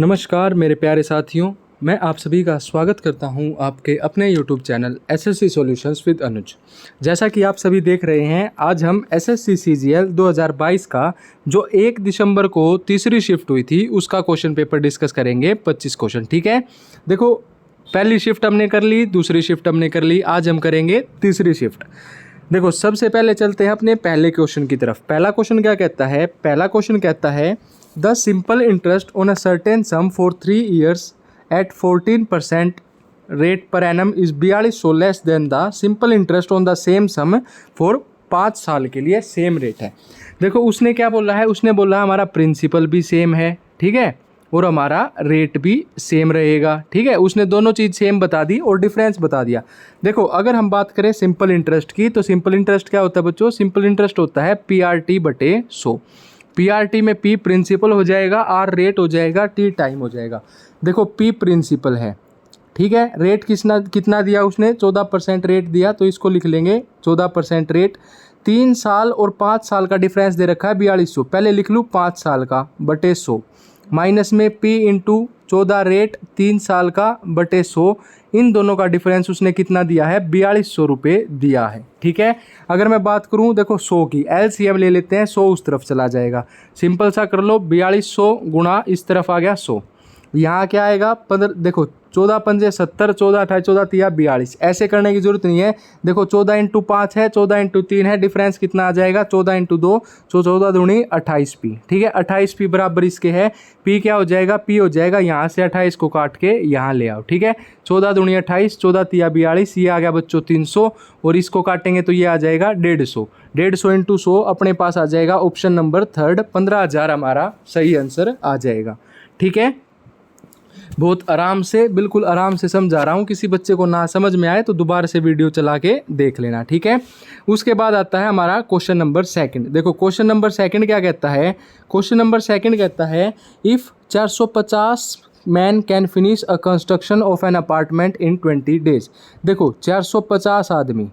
नमस्कार मेरे प्यारे साथियों, मैं आप सभी का स्वागत करता हूं आपके अपने YouTube channel SSC solutions with Anuj. जैसा कि आप सभी देख रहे हैं, आज हम एसएससी सीजीएल 2022 का जो 1 दिसंबर को तीसरी शिफ्ट हुई थी उसका क्वेश्चन पेपर डिस्कस करेंगे। 25 क्वेश्चन, ठीक है। देखो, पहली शिफ्ट हमने कर ली, दूसरी शिफ्ट हमने कर ली, आज हम करेंगे तीसरी शिफ्ट। देखो, सबसे पहले चलते हैं अपने पहले क्वेश्चन की तरफ। पहला क्वेश्चन क्या कहता है? पहला क्वेश्चन कहता है the simple interest on a certain sum for 3 years at 14% rate per annum is 4200 less than the simple interest on the same sum for 5 साल के लिए सेम रेट है। देखो, उसने क्या बोला है? उसने बोला हमारा प्रिंसिपल भी सेम है, ठीक है, और हमारा रेट भी सेम रहेगा, ठीक है। उसने दोनों चीज़ सेम बता दी और डिफरेंस बता दिया। देखो, अगर हम बात करें सिंपल इंटरेस्ट की, तो सिंपल इंटरेस्ट क्या होता है बच्चों? सिंपल इंटरेस्ट होता है PRT बटे 100। PRT में P प्रिंसिपल हो जाएगा, R रेट हो जाएगा, T टाइम हो जाएगा। देखो, P प्रिंसिपल है, ठीक है। रेट कितना दिया उसने? 14% रेट दिया, तो इसको लिख लेंगे 14% रेट। 3 साल और 5 साल का डिफरेंस दे रखा है 4200। पहले लिख लूँ 5 साल का बटे 100, माइनस में P इंटू 14 रेट 3 साल का बटे 100। इन दोनों का डिफरेंस उसने कितना दिया है? 4200 रुपये दिया है, ठीक है। अगर मैं बात करूं, देखो 100 की LCM ले लेते हैं, 100 उस तरफ चला जाएगा। सिंपल सा कर लो, 4200 गुणा इस तरफ आ गया 100, यहाँ क्या आएगा? 15। देखो, 14 पंजे 70, 14 28, 14 तिया 42। ऐसे करने की जरूरत नहीं है। देखो, 14 इंटू 5 है, 14 इंटू 3 है, डिफरेंस कितना आ जाएगा? 14 इंटू 2, 14 दूनी 28P, ठीक है। 28P बराबर इसके है, P क्या हो जाएगा? P हो जाएगा, यहाँ से 28 को काट के यहाँ ले आओ, ठीक है। 14 दूनी 28, 14 तिया 42, ये आ गया बच्चों 300, और इसको काटेंगे तो ये आ जाएगा 150। 150 इंटू 100 अपने पास आ जाएगा ऑप्शन नंबर 3, 15,000 हमारा सही आंसर आ जाएगा, ठीक है। बहुत आराम से, बिल्कुल आराम से समझा रहा हूँ। किसी बच्चे को ना समझ में आए तो दोबारा से वीडियो चला के देख लेना, ठीक है। उसके बाद आता है हमारा क्वेश्चन नंबर 2। देखो, क्वेश्चन नंबर 2 क्या कहता है? क्वेश्चन नंबर 2 कहता है if 450 man can finish a construction of an apartment in 20 days. देखो, 450 आदमी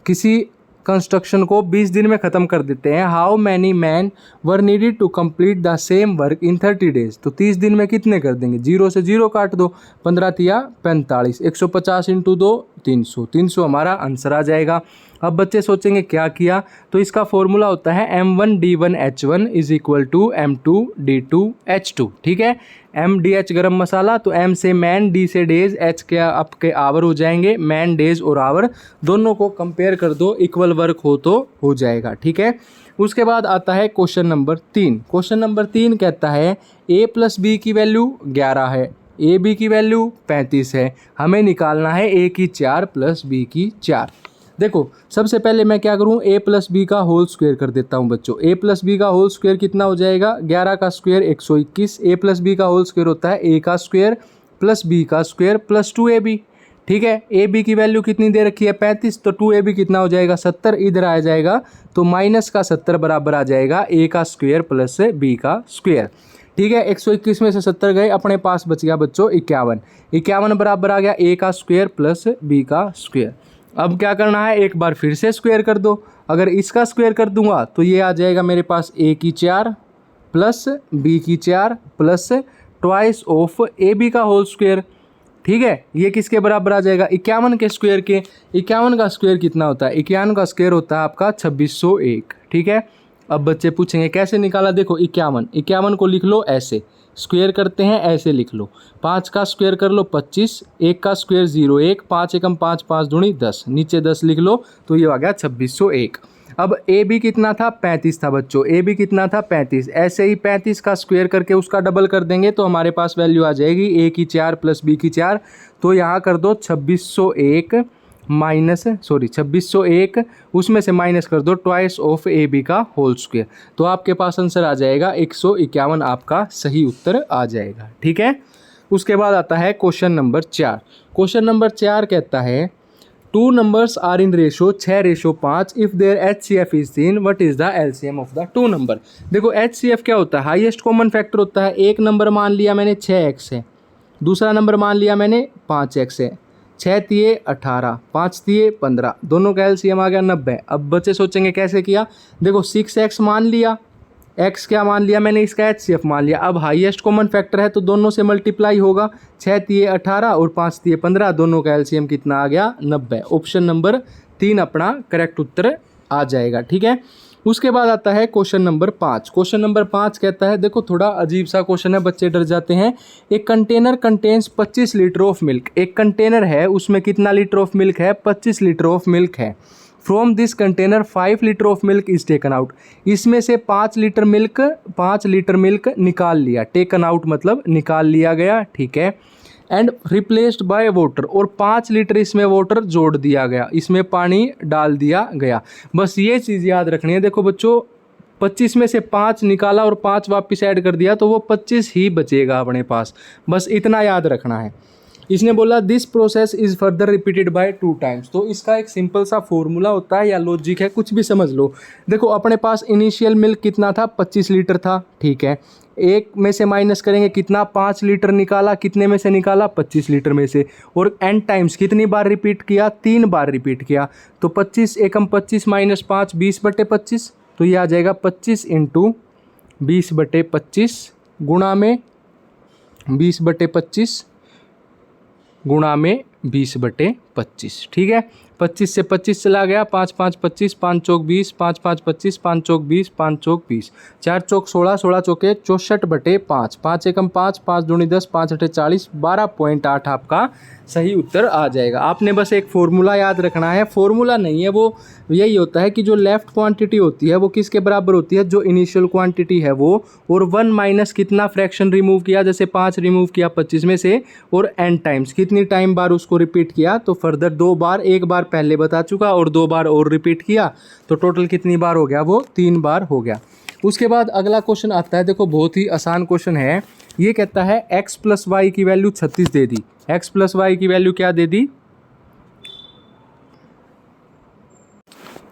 किसी कंस्ट्रक्शन को 20 दिन में ख़त्म कर देते हैं। How many man were needed to complete the same work in 30 days. तो 30 दिन में कितने कर देंगे? 0 से 0 काट दो, 15 तिया 45, 150 इंटू 2 300। 300 हमारा आंसर आ जाएगा। अब बच्चे सोचेंगे क्या किया? तो इसका फॉर्मूला होता है M1D1H1 is equal to M2D2H2, ठीक है। MDH गरम मसाला, तो M से मैन, D से डेज, H के आपके आवर हो जाएंगे। मैन, डेज और आवर दोनों को कंपेयर कर दो, इक्वल वर्क हो तो हो जाएगा, ठीक है। उसके बाद आता है क्वेश्चन नंबर 3। क्वेश्चन नंबर 3 कहता है A प्लस B की वैल्यू 11 है, AB की वैल्यू 35 है, हमें निकालना है A की 4 प्लस B की 4। देखो, सबसे पहले मैं क्या करूं? A प्लस बी का होल स्क्वायर कर देता हूं बच्चों। A प्लस बी का होल स्क्वायर कितना हो जाएगा? 11 का स्क्वायर 121। A प्लस बी का होल स्क्वायर होता है A का स्क्वायर प्लस B का स्क्वायर प्लस 2AB, ठीक है। AB की वैल्यू कितनी दे रखी है? 35, तो 2AB कितना हो जाएगा? 70। इधर आ जाएगा तो माइनस का 70 बराबर आ जाएगा A का स्क्वायर प्लस B का स्क्वायर, ठीक है। 121 में से 70 गए, अपने पास बच गया बच्चों 51। 51 बराबर आ गया A का स्क्वायर प्लस B का स्क्वायर। अब क्या करना है? एक बार फिर से स्क्वायर कर दो। अगर इसका स्क्वायर कर दूंगा तो ये आ जाएगा मेरे पास A की 4 प्लस B की 4 प्लस ट्वाइस ऑफ AB का होल स्क्वायर, ठीक है। ये किसके बराबर आ जाएगा? 51 के स्क्वायर के। 51 का स्क्वायर कितना होता है? 51 का स्क्वायर होता है आपका 2601, ठीक है। अब बच्चे पूछेंगे कैसे निकाला? देखो, 51 को लिख लो ऐसे, स्क्वायर करते हैं ऐसे लिख लो। 5 का स्क्वायर कर लो 25, 1 का स्क्वायर 0, 1, 5 एकम 5, 5 दूनी 10, नीचे 10 लिख लो, तो ये आ गया 2601। अब ए बी कितना था? 35 था बच्चों। ए बी कितना था? 35। ऐसे ही 35 का स्क्वायर करके उसका डबल कर देंगे तो हमारे पास वैल्यू आ जाएगी A की 4 प्लस B की 4। तो यहाँ कर दो 2601 उसमें से माइनस कर दो ट्वाइस ऑफ ए बी का होल स्क्वायर, तो आपके पास आंसर आ जाएगा 151। आपका सही उत्तर आ जाएगा, ठीक है। उसके बाद आता है क्वेश्चन नंबर 4। क्वेश्चन नंबर 4 कहता है 2 numbers are in ratio 6:5 if their HCF is 3 what is the LCM of the 2 number। देखो, HCF क्या होता है? हाईएस्ट कॉमन फैक्टर होता है। एक नंबर मान लिया मैंने 6x है, दूसरा नंबर मान लिया मैंने 5x है। 6 तिये 18, 5 तिये 15, दोनों का LCM आ गया 90। अब बच्चे सोचेंगे कैसे किया? देखो, 6x मान लिया, x क्या मान लिया मैंने, इसका HCF मान लिया। अब हाईएस्ट कॉमन फैक्टर है तो दोनों से मल्टीप्लाई होगा, 6 तिये 18 और 5 तिये 15, दोनों का एलसीएम कितना आ गया 90। ऑप्शन नंबर 3 अपना करेक्ट उत्तर आ जाएगा। ठीक है, उसके बाद आता है क्वेश्चन नंबर 5। क्वेश्चन नंबर 5 कहता है, देखो थोड़ा अजीब सा क्वेश्चन है, बच्चे डर जाते हैं। एक container contains 25 litre of milk. एक कंटेनर है, उसमें कितना लीटर ऑफ मिल्क है, 25 लीटर ऑफ मिल्क है। From this container 5 litre of milk is taken out. इसमें से 5 लीटर मिल्क निकाल लिया। टेकन आउट मतलब निकाल लिया गया, ठीक है। एंड रिप्लेस्ड बाय वाटर, और 5 लीटर इसमें वाटर जोड़ दिया गया, इसमें पानी डाल दिया गया। बस ये चीज़ याद रखनी है। देखो बच्चों, 25 में से 5 निकाला और 5 वापस ऐड कर दिया तो वो 25 ही बचेगा अपने पास, बस इतना याद रखना है। इसने बोला this process is further repeated bye 2 times. तो इसका एक सिंपल सा फॉर्मूला होता है या लॉजिक है, कुछ भी समझ लो। देखो अपने पास इनिशियल मिल्क कितना था, 25 लीटर था, ठीक है। एक में से माइनस करेंगे कितना, 5 लीटर निकाला, कितने में से निकाला, 25 लीटर में से। और n टाइम्स कितनी बार रिपीट किया, 3 बार रिपीट किया। तो 25 एकम 25 माइनस 5 20/25, तो ये आ जाएगा 25 इंटू 20/25 गुणा में 20/25 गुणा में 20/25, ठीक है। 25 से 25 चला गया, 5 5 25, 5 चौक 20, 5 5 25, 5 चौक 20, 5 चौक 20, 4 चौक 16, 16 चौके 64/5, 5 एकम 5, 5 दूनी 10, 5 अठे 40, 12.8 आपका सही उत्तर आ जाएगा। आपने बस एक फॉर्मूला याद रखना है, फॉर्मूला नहीं है वो, यही होता है कि जो लेफ्ट क्वांटिटी होती है वो किसके बराबर होती है, जो इनिशियल क्वांटिटी है वो, और 1 माइनस कितना फ्रैक्शन रिमूव किया, जैसे 5 रिमूव किया 25 में से, और n टाइम्स कितनी टाइम बार उसको रिपीट किया, तो फर्दर 2 बार, एक बार पहले बता चुका और 2 बार और रिपीट किया, तो टोटल कितनी बार हो गया, वो 3 बार हो गया। उसके बाद अगला क्वेश्चन आता है, देखो बहुत ही आसान क्वेश्चन है। ये कहता है x + y की वैल्यू 36 दे दी। x + y की वैल्यू क्या दे दी,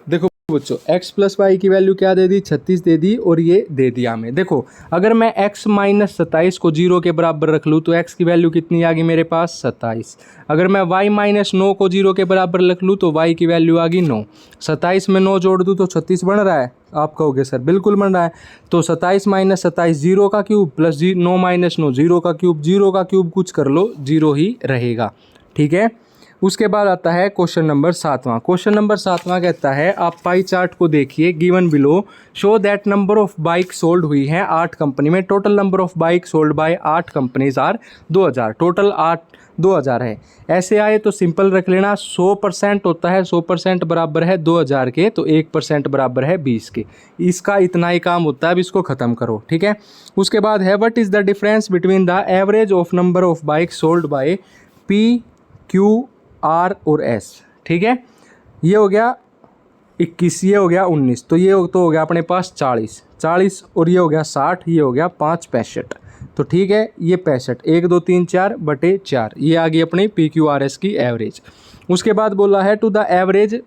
देखो बच्चों x + y की वैल्यू क्या दे दी, 36 दे दी, और ये दे दिया हमें। देखो अगर मैं x - 27 को 0 के बराबर रख लूँ तो x की वैल्यू कितनी आ गई मेरे पास, 27। अगर मैं y - 9 को 0 के बराबर रख लूँ तो y की वैल्यू आ गई 9। 27 में 9 जोड़ दूँ तो 36 बन रहा है, आप कहोगे सर बिल्कुल बन रहा है। तो 27 - 27 0 का क्यूब प्लस 9 - 9 0 का क्यूब, 0 का क्यूब कुछ कर लो 0 ही रहेगा, ठीक है। उसके बाद आता है क्वेश्चन नंबर 7वां। क्वेश्चन नंबर 7वां कहता है, आप पाई चार्ट को देखिए, given below show that number of bike sold हुई हैं 8 कंपनी में। Total number of bike sold by 8 companies are 2000, total 2000 है। ऐसे आए तो सिंपल रख लेना, 100% होता है, 100% बराबर है 2000 के, तो 1% बराबर है 20 के। इसका इतना ही काम होता है, अब इसको ख़त्म करो, ठीक है। उसके बाद है what is the difference between the average of number of bike sold bye P, Q, R और S, ठीक है। ये हो गया 21, ये हो गया 19, तो ये तो हो गया अपने पास 40, और ये हो गया 60, ये हो गया 5 65, तो ठीक है। ये 65 1 2 3 4/4, ये आ गई अपनी PQRS की एवरेज। उसके बाद बोला है to the average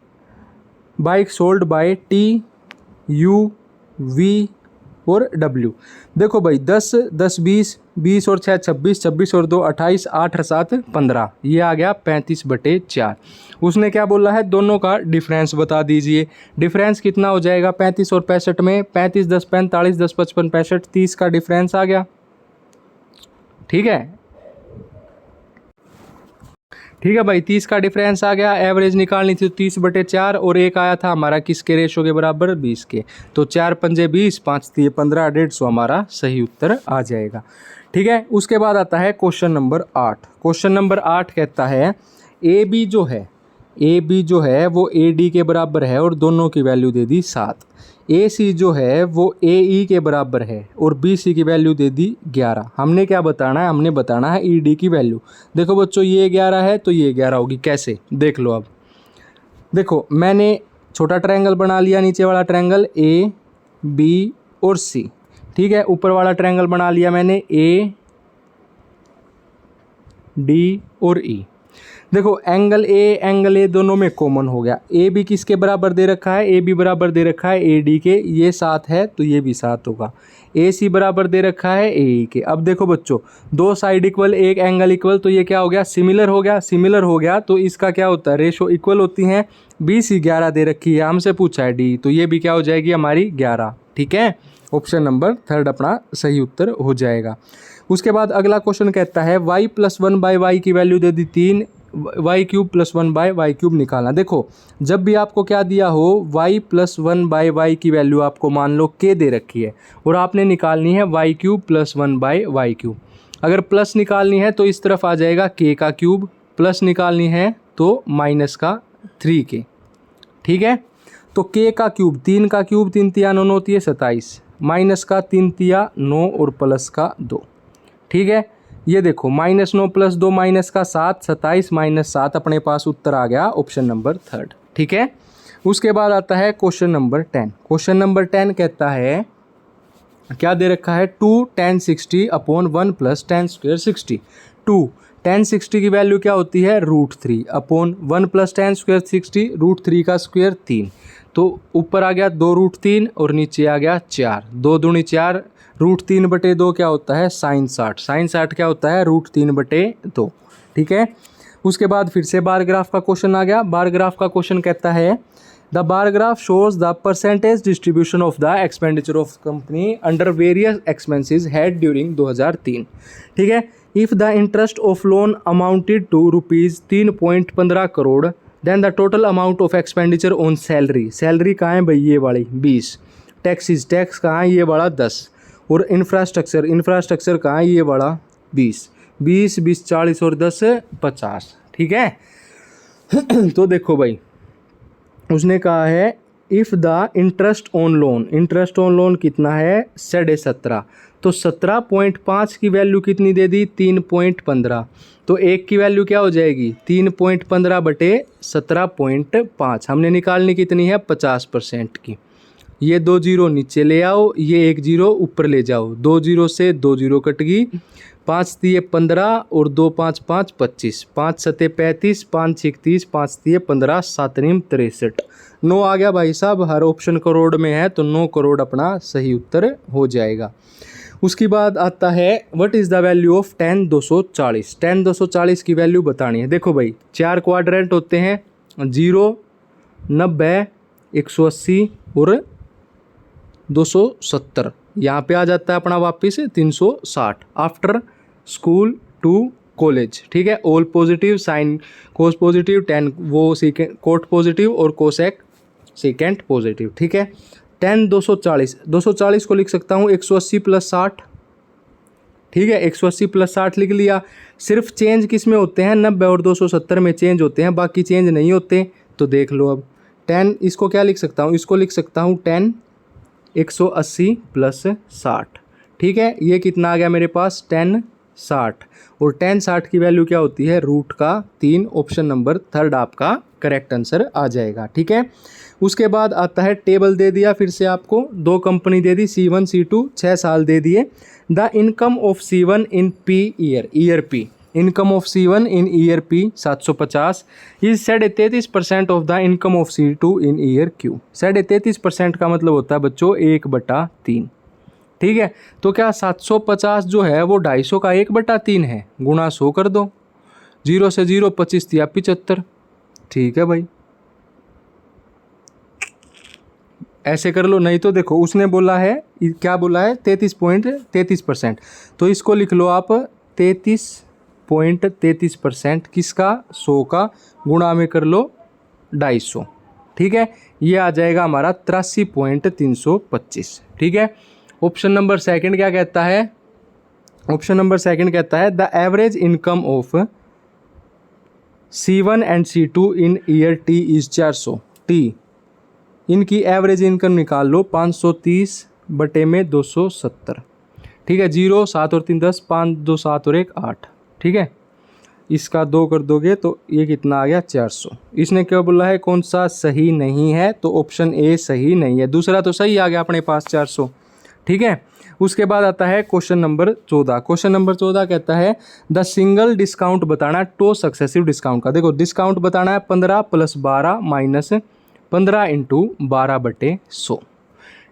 bike sold by T, U, V और W। देखो भाई 10 10 20 20 और 6 26, 26 और 2 28, 8 और 7 15, ये आ गया 35/4। उसने क्या बोला है, दोनों का डिफरेंस बता दीजिए। डिफरेंस कितना हो जाएगा 35 और 65 में, 35 10 45, 10 55 65, 30 का डिफरेंस आ गया, ठीक है। ठीक है भाई, 30 का डिफरेंस आ गया। एवरेज निकालनी थी तो 30/4, और एक आया था हमारा किसके रेशो के बराबर, 20 के। तो 4 पंजे 20, 5 तिये 15, 150 हमारा सही उत्तर आ जाएगा, ठीक है। उसके बाद आता है क्वेश्चन नंबर 8। क्वेश्चन नंबर 8 कहता है ए बी जो है वो AD के बराबर है और दोनों की वैल्यू दे दी 7। AC जो है वो AE के बराबर है और BC की वैल्यू दे दी 11। हमने क्या बताना है, हमने बताना है ED की वैल्यू। देखो बच्चों, ये 11 है तो ये 11 होगी, कैसे देख लो। अब देखो मैंने छोटा ट्रायंगल बना लिया, नीचे वाला ट्रायंगल A, B और C, ठीक है। ऊपर वाला ट्रायंगल बना लिया मैंने A, D और E। देखो एंगल ए दोनों में कॉमन हो गया। ए बी किसके बराबर दे रखा है, ए बी बराबर दे रखा है ए डी के, ये 7 है तो ये भी 7 होगा। ए सी बराबर दे रखा है ए ई के। अब देखो बच्चों, 2 साइड इक्वल, एक एंगल इक्वल, तो ये क्या हो गया, सिमिलर हो गया। सिमिलर हो गया तो इसका क्या होता है, रेशो इक्वल होती हैं। बी सी 11 दे रखी है, हमसे पूछा है डी, तो ये भी क्या हो जाएगी हमारी 11, ठीक है। ऑप्शन नंबर थर्ड अपना सही उत्तर हो जाएगा। उसके बाद अगला क्वेश्चन कहता है y + 1/y की वैल्यू दे दी 3, y³ + 1/y³ निकालना। देखो जब भी आपको क्या दिया हो y + 1/y की वैल्यू आपको मान लो k दे रखी है और आपने निकालनी है y³ + 1/y³। अगर प्लस निकालनी है तो इस तरफ आ जाएगा k का क्यूब, प्लस निकालनी है तो माइनस का 3k। ठीक है, तो k का क्यूब 3 का क्यूब 3 तिया 9 होती है 27, माइनस का 3 तिया 9 और प्लस का 2। ठीक है, ये देखो -9 + 2 माइनस का 7, 27 - 7 अपने पास उत्तर आ गया ऑप्शन नंबर थर्ड। ठीक है, उसके बाद आता है क्वेश्चन नंबर 10। क्वेश्चन नंबर 10 कहता है क्या दे रखा है 2 tan 60 upon 1 + tan square 60। 2 tan 60 की वैल्यू क्या होती है √3 अपॉन 1 + tan स्क्वायर 60, √3 का स्क्वायर 3। तो ऊपर आ गया 2√3 और नीचे आ गया 4, 2 दूनी 4, √3/2 क्या होता है sin 60। sin 60 क्या होता है √3/2। ठीक है, उसके बाद फिर से बार ग्राफ का क्वेश्चन आ गया। बार ग्राफ का क्वेश्चन कहता है the bar graph shows the percentage distribution of the expenditure of company under various expenses head during 2003। ठीक है, if the interest of loan amounted to ₹3.15 crore then the total amount of expenditure on salary, salary कहाँ है भाई ये वाली 20, taxes tax कहाँ है ये वाला 10, और इंफ्रास्ट्रक्चर कहाँ है ये वाला 20, 20 20 40 और 10 50। ठीक है तो देखो भाई उसने कहा है if the interest on loan कितना है 17.5, तो 17.5 की वैल्यू कितनी दे दी 3.15, तो एक की वैल्यू क्या हो जाएगी 3.15/17.5। हमने निकालनी कितनी है 50% की। ये 2 जीरो नीचे ले आओ, ये 1 जीरो ऊपर ले जाओ, 2 जीरो से 2 जीरो कट गई, 5 तिये 15 और 2 5 5 25, 5 सते 35, 5 6 30, 5 तिये 15, 7 नीम 63, 9 आ गया भाई साहब। हर ऑप्शन करोड़ में है तो 9 करोड़ अपना सही उत्तर हो जाएगा। उसके बाद आता है what is the value of tan 240। tan 240 की वैल्यू बतानी है। देखो भाई 4 क्वाड्रेंट होते हैं 0, 90, 180 और 270। यहाँ पे आ जाता है अपना वापिस 360 आफ्टर स्कूल टू कॉलेज। ठीक है, all positive, sine cos positive, tan वो सेकेंड कोट पॉजिटिव और कोसेक सेकेंड पॉजिटिव। ठीक है, tan 240 को लिख सकता हूँ 180 + 60। ठीक है, 180 + 60 लिख लिया। सिर्फ चेंज किस में होते हैं 90 और 270 में चेंज होते हैं, बाकी चेंज नहीं होते। तो देख लो अब tan इसको क्या लिख सकता हूँ, इसको लिख सकता हूँ tan 180 + 60। ठीक है, ये कितना आ गया मेरे पास tan 60, और tan 60 की वैल्यू क्या होती है √3। ऑप्शन नंबर थर्ड आपका करेक्ट आंसर आ जाएगा। ठीक है, उसके बाद आता है टेबल दे दिया फिर से आपको, 2 कंपनी दे दी C1 C2, 6 साल दे दिए। The income of C1 in P year P, income of C1 in year P 750 is 33% of the income of C2 in year Q। 33% का मतलब होता है बच्चों 1/3। ठीक है, तो क्या 750 जो है वो 250 का 1/3 है, गुणा 100 कर दो, 0 से 0 25 या 75। ठीक है भाई, ऐसे कर लो, नहीं तो देखो उसने बोला है क्या बोला है 33.33%, तो इसको लिख लो आप 33.33% किसका 100 का, गुणा में कर लो 250। ठीक है, ये आ जाएगा हमारा 83.325। ठीक है, ऑप्शन नंबर सेकंड क्या कहता है, ऑप्शन नंबर सेकंड कहता है the average income of C1 and C2 in year T is 400। T इनकी एवरेज इनकम निकाल लो 530/270। ठीक है, 0 7 और 3 10, 5 2 7 और 1 8। ठीक है, इसका 2 कर दोगे तो ये कितना आ गया 400। इसने क्या बोला है कौन सा सही नहीं है, तो ऑप्शन ए सही नहीं है, दूसरा तो सही आ गया अपने पास 400। ठीक है, उसके बाद आता है क्वेश्चन नंबर 14। क्वेश्चन नंबर 14 कहता है द सिंगल डिस्काउंट बताना है टू सक्सेसिव डिस्काउंट का। देखो डिस्काउंट बताना है 15 + 12 माइनस 15 × 12/100।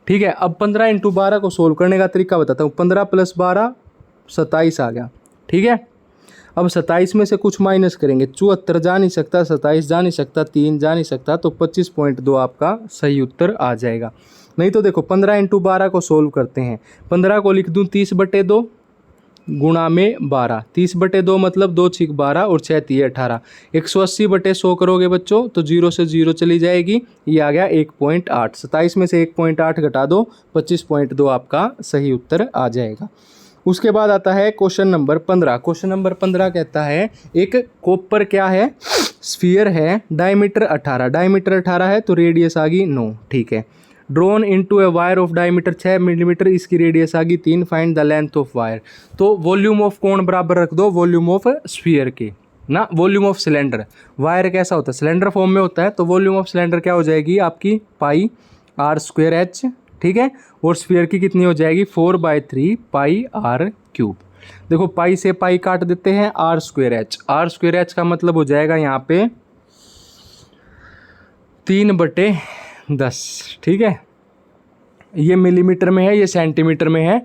ठीक है, अब 15 × 12 को सोल्व करने का तरीका बताता हूँ। 15 + 12 27 आ गया। ठीक है, अब 27 में से कुछ माइनस करेंगे, 74 जा नहीं सकता, 27 जा नहीं सकता, 3 जा नहीं सकता, तो 25.2 आपका सही उत्तर आ जाएगा। नहीं तो देखो 15 इंटू 12 को सोल्व करते हैं। 15 को लिख दूँ 30/2 गुणा में 12, 30/2 मतलब 2 6 12 और 6 3 18, 180/100 करोगे बच्चों तो 0 से 0 चली जाएगी, ये आ गया 1.8। 27 में से 1.8 घटा दो, 25.2 आपका सही उत्तर आ जाएगा। उसके बाद आता है क्वेश्चन नंबर 15। क्वेश्चन नंबर 15 कहता है एक कॉपर क्या है, स्फीयर है, डायमीटर 18, डायमीटर 18 है तो रेडियस आ गई 9, ठीक है। Drone into a wire of diameter 6 millimetre, इसकी रेडियस आ गई 3, find the length of wire. तो वॉल्यूम ऑफ कौन बराबर रख दो, वॉल्यूम ऑफ स्फीयर के ना, वॉल्यूम ऑफ सिलेंडर। वायर कैसा होता है, सिलेंडर फॉर्म में होता है, तो वॉल्यूम ऑफ सिलेंडर क्या हो जाएगी आपकी पाई r²h, ठीक है। और स्फीयर की कितनी हो जाएगी 4/3 पाई r³। देखो पाई से पाई काट देते हैं, r²h, r²h का मतलब हो जाएगा यहाँ पे 3/10, ठीक है। ये मिलीमीटर में है, ये सेंटीमीटर में है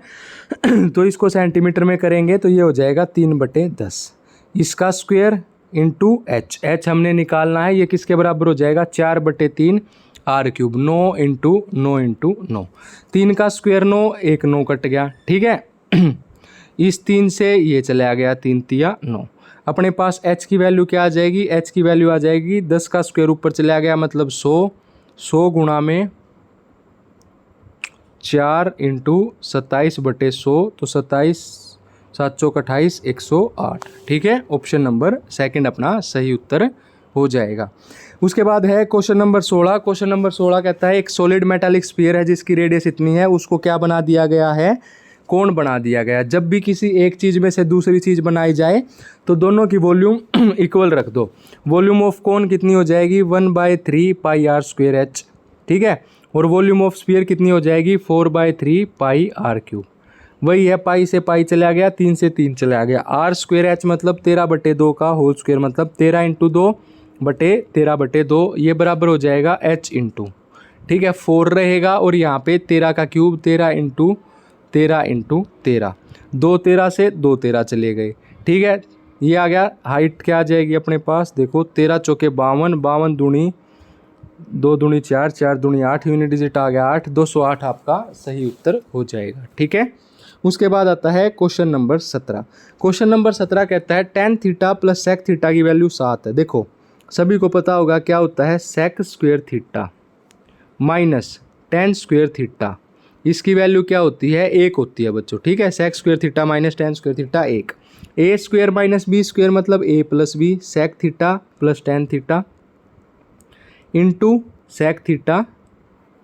तो इसको सेंटीमीटर में करेंगे तो ये हो जाएगा 3/10, इसका स्क्वायर इंटू h हमने निकालना है, ये किसके बराबर हो जाएगा 4/3 r³, 9 इंटू 9 इंटू 9, 3 का स्क्वायर 9, 1 9 कट गया, ठीक है। इस 3 से ये चला गया, 3 3 9। अपने पास h की वैल्यू क्या आ जाएगी, h की वैल्यू आ जाएगी 10 का स्क्वायर ऊपर चला गया मतलब 100, 100 गुणा में 4 इंटू 27/100 तो 27 7 चौक 28 108, ठीक है। ऑप्शन नंबर सेकंड अपना सही उत्तर हो जाएगा। उसके बाद है क्वेश्चन नंबर 16। क्वेश्चन नंबर 16 कहता है एक सॉलिड मेटालिक स्फीयर है जिसकी रेडियस इतनी है, उसको क्या बना दिया गया है, कोण बना दिया गया। जब भी किसी एक चीज़ में से दूसरी चीज़ बनाई जाए तो दोनों की वॉल्यूम इक्वल रख दो। वॉल्यूम ऑफ कोण कितनी हो जाएगी 1/3 पाई r²h, ठीक है। और वॉल्यूम ऑफ स्फीयर कितनी हो जाएगी 4/3 पाई r³। वही है, पाई से पाई चला गया, 3 से 3 चला गया। r²h मतलब 13/2 का होल स्क्वायर मतलब 13 इंटू 2/13/2, ये बराबर हो जाएगा h इंटू, ठीक है, 4 रहेगा और यहाँ पे 13 का क्यूब 13 इंटू 13 इंटू 13, 2 13 से 2 13 चले गए, ठीक है। ये आ गया, हाइट क्या आ जाएगी अपने पास, देखो 13 चौके 52, 52 दूनी 2 दूनी 4, 4 दूनी 8, यूनिट डिजिट आ गया 8, 208 आपका सही उत्तर हो जाएगा, ठीक है। उसके बाद आता है क्वेश्चन नंबर 17। क्वेश्चन नंबर 17 कहता है tan theta plus sec theta की वैल्यू 7 है। देखो सभी को पता होगा क्या होता है sec² theta minus tan² theta, इसकी वैल्यू क्या होती है 1 होती है बच्चों, ठीक है। sec² theta minus tan² theta 1, a² minus b² मतलब a plus b, sec theta plus tan theta into sec theta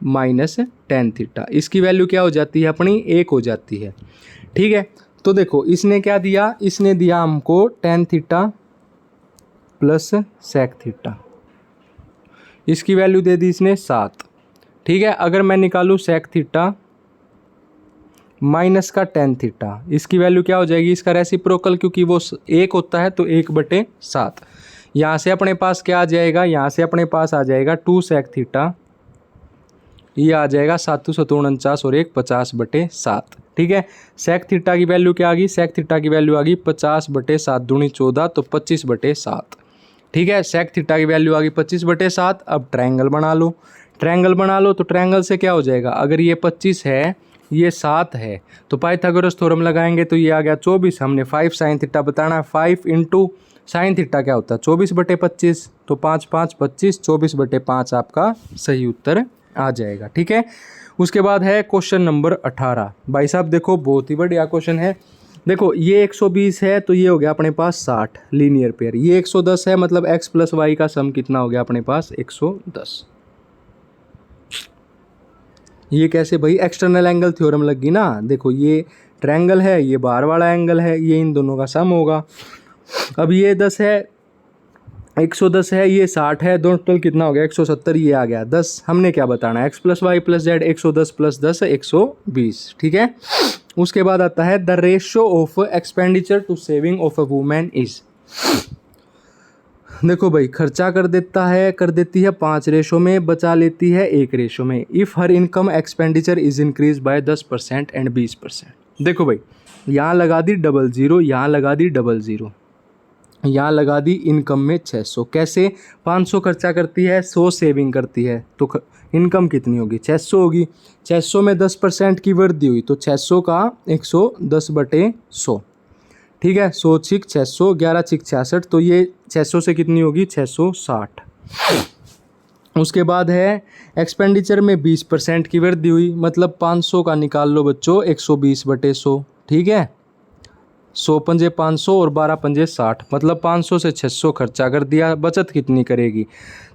minus tan theta, इसकी वैल्यू क्या हो जाती है अपनी 1 हो जाती है, ठीक है। तो देखो इसने क्या दिया, इसने दिया हमको tan theta plus sec theta, इसकी वैल्यू दे दी इसने 7, ठीक है। अगर मैं निकालूँ sec थीटा माइनस का tan थीटा, इसकी वैल्यू क्या हो जाएगी, इसका रेसिप्रोकल, क्योंकि वो 1 होता है तो 1/7। यहाँ से अपने पास क्या आ जाएगा, यहाँ से अपने पास आ जाएगा 2 sec थीटा, ये आ जाएगा 7 7 49 और 1 50/7, ठीक है। sec थीटा की वैल्यू क्या आ गई, sec थीटा की वैल्यू आ गई 50/7 दूनी 14 तो 25/7, ठीक है। sec थीटा की वैल्यू आ गई 25/7। अब ट्रायंगल बना लो, ट्रायंगल बना लो तो ट्रायंगल से क्या हो जाएगा, अगर ये 25 है ये 7 है तो पाइथागोरस थ्योरम लगाएंगे तो ये आ गया 24। हमने 5 sin थीटा बताना है, 5 इंटू साइन थीटा क्या होता है 24/25 तो 5 5 25, 24/5 आपका सही उत्तर आ जाएगा, ठीक है। उसके बाद है क्वेश्चन नंबर 18। भाई साहब देखो बहुत ही बढ़िया क्वेश्चन है। देखो ये 120 है तो ये हो गया अपने पास 60 लीनियर पेयर, ये 110 है मतलब x प्लस वाई का सम कितना हो गया अपने पास 110। ये कैसे भाई, एक्सटर्नल एंगल थ्योरम लगी ना। देखो ये ट्रायंगल है, ये बाहर वाला एंगल है, ये इन दोनों का सम होगा। अब ये 10 है 110 है, ये 60 है, दोनों टोटल कितना हो गया 170, ये आ गया 10। हमने क्या बताना है x plus y plus z, 110 plus 10 120, ठीक है। उसके बाद आता है the ratio of expenditure to saving of a women is. देखो भाई खर्चा कर देती है 5 रेशो में, बचा लेती है 1 रेशो में। If her income expenditure is increase by 10% and 20%। देखो भाई यहाँ लगा दी 00, यहाँ लगा दी 00, यहाँ लगा दी इनकम में 600। कैसे, 500 खर्चा करती है 100 सेविंग करती है तो इनकम कितनी होगी, 600 होगी। 600 में 10% की वृद्धि हुई तो 600 का 110/100, ठीक है। 100 छिक 600, 11 छिक 66, तो ये 600 से कितनी होगी, 660। उसके बाद है एक्सपेंडिचर में 20% की वृद्धि हुई, मतलब 500 का निकाल लो बच्चों 120/100, ठीक है। 100 पंजे 500 और 12 पंजे 60, मतलब 500 से 600 खर्चा कर दिया। बचत कितनी करेगी,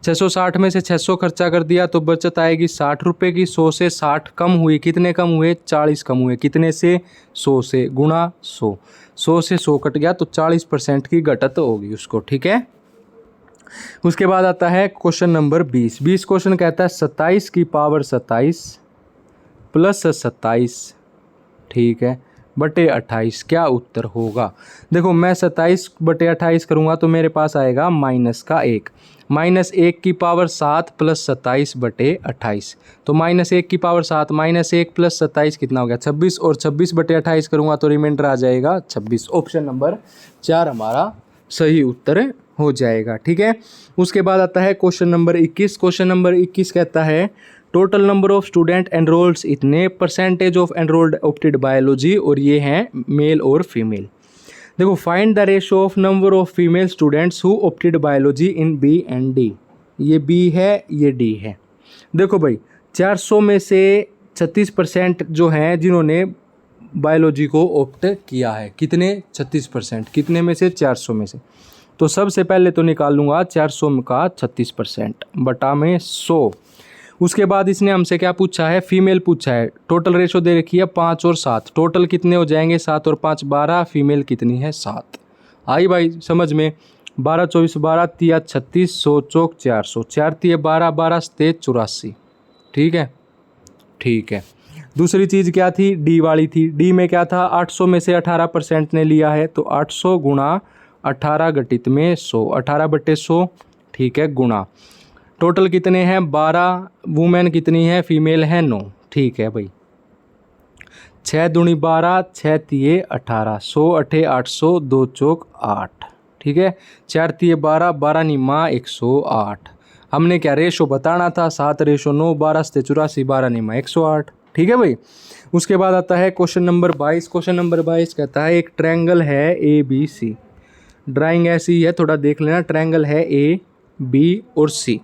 660 में से 600 खर्चा कर दिया तो बचत आएगी 60 रुपये की। 100 से 60 कम हुई, कितने कम हुए, 40 कम हुए। कितने से, 100 से, गुणा 100। 100 से 100 कट गया तो 40% की घटत होगी उसको, ठीक है। उसके बाद आता है क्वेश्चन नंबर 20। 20 क्वेश्चन कहता है 27 की पावर 27 प्लस 27, ठीक है, बटे 28, क्या उत्तर होगा। देखो मैं 27/28 करूँगा तो मेरे पास आएगा -1, -1 की पावर 7 प्लस 27/28, तो -1 की पावर 7 -1 प्लस 27 कितना हो गया, 26, और 26/28 करूँगा तो रिमाइंडर आ जाएगा 26। ऑप्शन नंबर 4 हमारा सही उत्तर हो जाएगा, ठीक है। उसके बाद आता है क्वेश्चन नंबर 21। क्वेश्चन नंबर 21 कहता है total number of student enrolls इतने, percentage of enrolled opted biology, और ये हैं मेल और फीमेल। देखो find the ratio of number of female students who opted biology in B and D. ये B है, ये डी है। देखो भाई 400 में से 36% जो हैं जिन्होंने बायोलॉजी को ऑप्ट किया है, कितने, 36%, कितने में से, 400 में से। तो सबसे पहले तो निकाल लूँगा 400 का 36% बटा में 100। उसके बाद इसने हमसे क्या पूछा है, फीमेल पूछा है। टोटल रेशो दे रखी है 5 और 7, टोटल कितने हो जाएंगे, 7 और 5 12, फीमेल कितनी है, 7। आई भाई समझ में, 12 24 12 तिया 36, 100 चौक 400, 4 तिया 12, 12 तेज 84, ठीक है, ठीक है। दूसरी चीज़ क्या थी, डी वाली थी। डी में क्या था, 800 में से 18% ने लिया है तो 800 गुणा 18 घटित में 100, 18/100, ठीक है, गुणा टोटल कितने हैं 12, वुमेन कितनी है, फीमेल है 9, ठीक है भाई। 6 दूनी 12, 6 तिये 18, 100 8 800, 2 चौक 8, ठीक है। 4 तिये 12, 12 निमा 108। हमने क्या रेशो बताना था, 7:9, 12 से 84, 12 निमा 108, ठीक है भाई। उसके बाद आता है क्वेश्चन नंबर 22। क्वेश्चन नंबर 22 कहता है एक ट्रायंगल है ए बी सी, ड्राइंग ऐसी है, थोड़ा देख लेना। ट्रायंगल है ए बी और सी।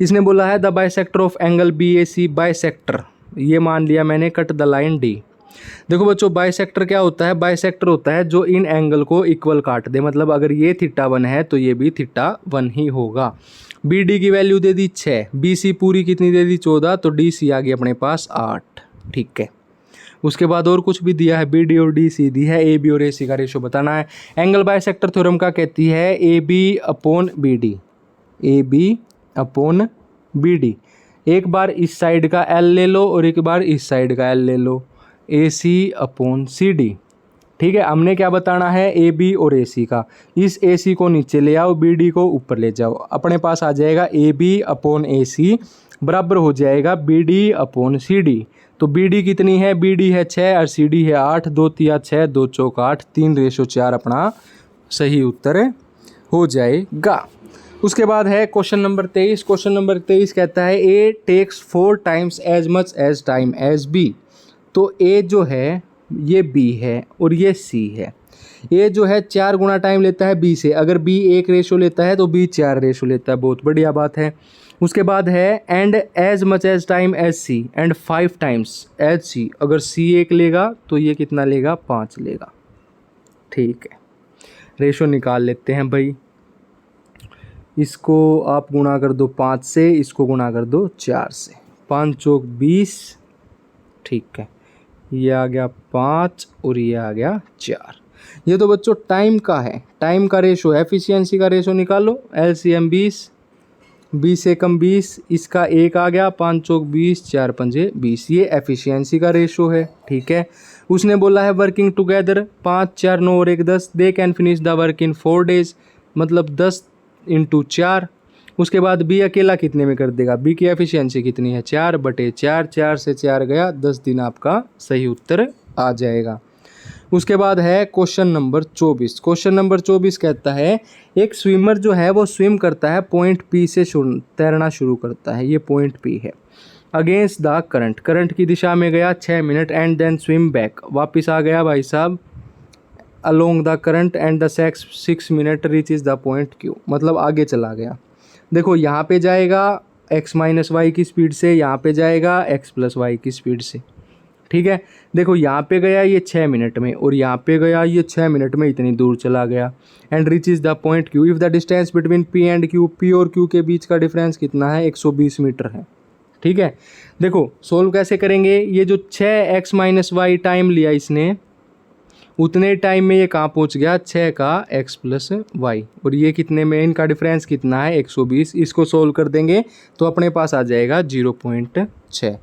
इसने बोला है the bisector of angle B A C bisector, ये मान लिया मैंने, कट द लाइन डी। देखो बच्चों बाइसेक्टर क्या होता है, बाइसेक्टर होता है जो इन एंगल को इक्वल काट दे, मतलब अगर ये θ1 है तो ये भी θ1 ही होगा। बी डी की वैल्यू दे दी 6, बी सी पूरी कितनी दे दी 14, तो डी सी आ गई अपने पास 8, ठीक है। उसके बाद और कुछ भी दिया है, बी डी और डी सी दी है, ए बी और ए सी का रेशो बताना है। एंगल बाइसेक्टर थ्योरम का कहती है A B upon B D, A B upon B D. एक बार इस साइड का एल ले लो और एक बार इस साइड का एल ले लो, ए सी अपॉन सी डी, ठीक है। हमने क्या बताना है, ए बी और ए सी का। इस ए सी को नीचे ले आओ, बी डी को ऊपर ले जाओ, अपने पास आ जाएगा ए बी अपॉन ए सी बराबर हो जाएगा B D upon C D. तो बी डी कितनी है, बी डी है 6 और सी डी है 8, 2 तिया 6, 2 चौक 8, 3:4 अपना सही उत्तर हो जाएगा। उसके बाद है क्वेश्चन नंबर 23। क्वेश्चन नंबर 23 कहता है A takes 4 times as much as time as B. तो ए जो है ये बी है और ये सी है। ए जो है 4 गुना टाइम लेता है बी से, अगर बी 1 रेशो लेता है तो बी 4 रेशो लेता है, बहुत बढ़िया बात है। उसके बाद है and as much as time as C and 5 times as C, अगर सी 1 लेगा तो ये कितना लेगा, 5 लेगा, ठीक है। रेशो निकाल लेते हैं भाई, इसको आप गुणा कर दो 5 से, इसको गुणा कर दो 4 से, 5 चौक 20, ठीक है। ये आ गया 5 और ये आ गया 4। ये तो बच्चों टाइम का है, टाइम का रेशो है। एफिशिएंसी का रेशो निकालो, एलसीएम 20, 20 से कम 20, इसका 1 आ गया, 5 चौक 20, 4 पंजे 20, ये एफिशिएंसी का रेशो है, ठीक है। उसने बोला है वर्किंग टुगेदर 5 4 9 और 1 10, they can finish the work in 4 days, मतलब 10 × 4। उसके बाद बी अकेला कितने में कर देगा, बी की एफिशिएंसी कितनी है, 4/4, 4 से 4 गया, 10 दिन आपका सही उत्तर आ जाएगा। उसके बाद है क्वेश्चन नंबर 24। क्वेश्चन नंबर 24 कहता है एक स्विमर जो है वो स्विम करता है, पॉइंट पी से तैरना शुरू करता है, ये पॉइंट पी है। अगेंस्ट द करंट, करंट की दिशा में गया 6 minute and then swim back, वापस आ गया भाई साहब along the current and the 6 minute reach is the point Q, मतलब आगे चला गया। देखो यहाँ पे जाएगा x माइनस वाई की स्पीड से, यहाँ पे जाएगा x प्लस वाई की स्पीड से, ठीक है। देखो यहाँ पे गया ये 6 मिनट में और यहाँ पे गया ये 6 मिनट में, इतनी दूर चला गया। And reach is the point Q if the distance between p and q, p और q के बीच का डिफरेंस कितना है, 120 मीटर है, ठीक है। देखो सोल्व कैसे करेंगे, ये जो 6x माइनस वाई टाइम लिया इसने, उतने टाइम में ये कहाँ पहुँच गया, 6 का x प्लस वाई, और ये कितने में, इनका डिफरेंस कितना है 120। इसको सोल्व कर देंगे तो अपने पास आ जाएगा 0.6,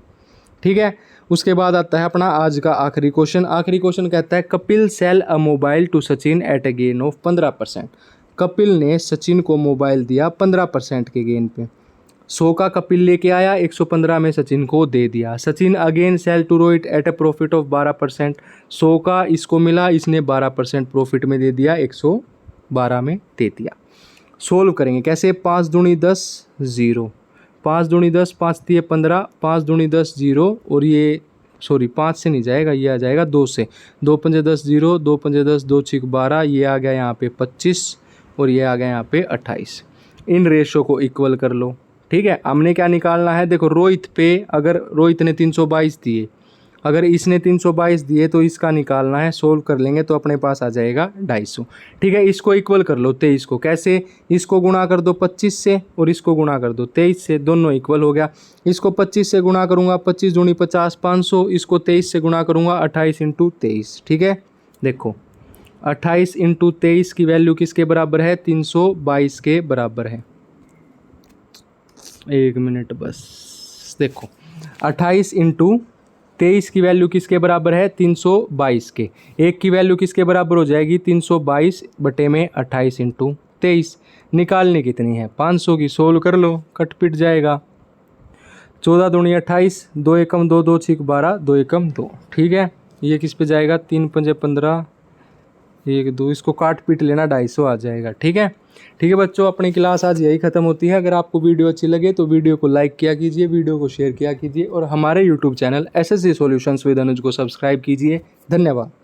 ठीक है। उसके बाद आता है अपना आज का आखिरी क्वेश्चन। आखिरी क्वेश्चन कहता है Kapil sell a mobile to Sachin at a gain of 15%। Kapil ने सचिन को मोबाइल दिया 15% के गेन पे। 100 का कपिल लेके आया, 115 में सचिन को दे दिया। Sachin again sell to Rohit at a profit of 12%। 100 का इसको मिला, इसने 12% प्रॉफिट में दे दिया, 112 में दे दिया। सोल्व करेंगे कैसे, 5 दूनी 10 0, 5 दूनी 10, 5 दिए 15, 5 दूनी 10 0, और ये सॉरी 5 से नहीं जाएगा, ये आ जाएगा 2 से, 2 पंजे 10 0, 2 पंजे 10, 2 6 12, ये आ गया यहाँ पे 25 और ये आ गया यहाँ पे 28। इन रेशो को इक्वल कर लो, ठीक है। हमने क्या निकालना है, देखो रोहित पे अगर रोहित ने 322 दिए, अगर इसने 322 दिए तो इसका निकालना है, सोल्व कर लेंगे तो अपने पास आ जाएगा 250, ठीक है। इसको इक्वल कर लो 23 को, कैसे, इसको गुणा कर दो 25 से और इसको गुणा कर दो 23 से, दोनों इक्वल हो गया। इसको 25 से गुणा करूँगा, 25 दूनी 50 500, इसको 23 से गुणा करूँगा 28 इंटू 23, ठीक है। देखो 28 इंटू 23 की वैल्यू किसके बराबर है, 322 के बराबर है। 1 मिनट बस, देखो 28 इंटू 23 की वैल्यू किसके बराबर है, 322 के। एक की वैल्यू किसके बराबर हो जाएगी, 322 बटे में 28 इंटू 23। निकालनी कितनी है, 500 की। सोल्व कर लो, कट पिट जाएगा। 14 दूनी 28, 2 एकम 2, 2 6 12, 2 एकम 2, ठीक है। ये किस पे जाएगा, 3 पंजे 15, 1 2, इसको काट पीट लेना, 250 आ जाएगा, ठीक है। ठीक है बच्चों, अपनी क्लास आज यही ख़त्म होती है। अगर आपको वीडियो अच्छी लगे तो वीडियो को लाइक किया कीजिए, वीडियो को शेयर किया कीजिए और हमारे YouTube channel SSC solutions with Anuj को सब्सक्राइब कीजिए। धन्यवाद।